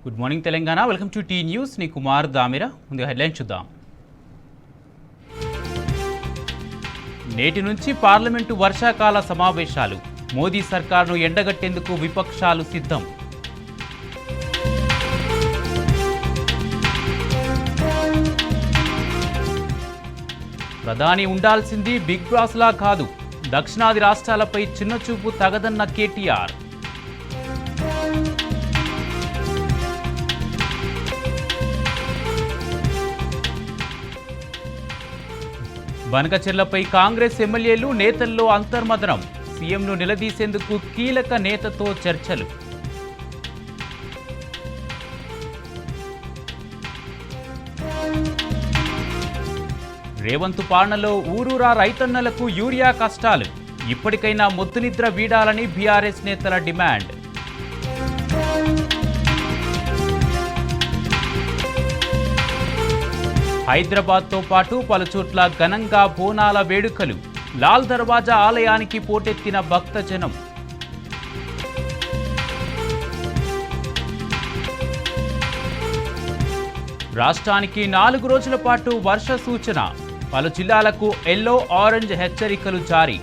Good morning Telangana. Welcome to T News. నీ కుమార్ దామిరా. ముందుగా headline చూద్దాం. నేటి నుంచి పార్లమెంటు వర్షాకాల సమావేశాలు. మోదీ సర్కార్ను ఎండగట్టేందుకు విపక్షాలు సిద్ధం. ప్రధాని ఉండాల్సింది బిగ్ బాస్లా కాదు, దక్షిణాది రాష్ట్రాలపై చిన్నచూపు తగదన్న కేటీఆర్. బనకచెర్లపై కాంగ్రెస్ ఎమ్మెల్యేలు నేతల్లో అంతర్మదనం. సీఎంను నిలదీసేందుకు కీలక నేతతో చర్చలు. రేవంత్ పాలనలో ఊరూరా రైతన్నలకు యూరియా కష్టాలు. ఇప్పటికైనా మొత్తునిద్ర వీడాలని బీఆర్ఎస్ నేతల డిమాండ్. హైదరాబాద్తో పాటు పలుచోట్ల ఘనంగా బోనాల వేడుకలు. లాల్ దర్వాజా ఆలయానికి పోటెత్తిన భక్తజనం. రాష్ట్రానికి 4 రోజుల పాటు వర్ష సూచన. పలు జిల్లాలకు ఎల్లో ఆరెంజ్ హెచ్చరికలు జారీ.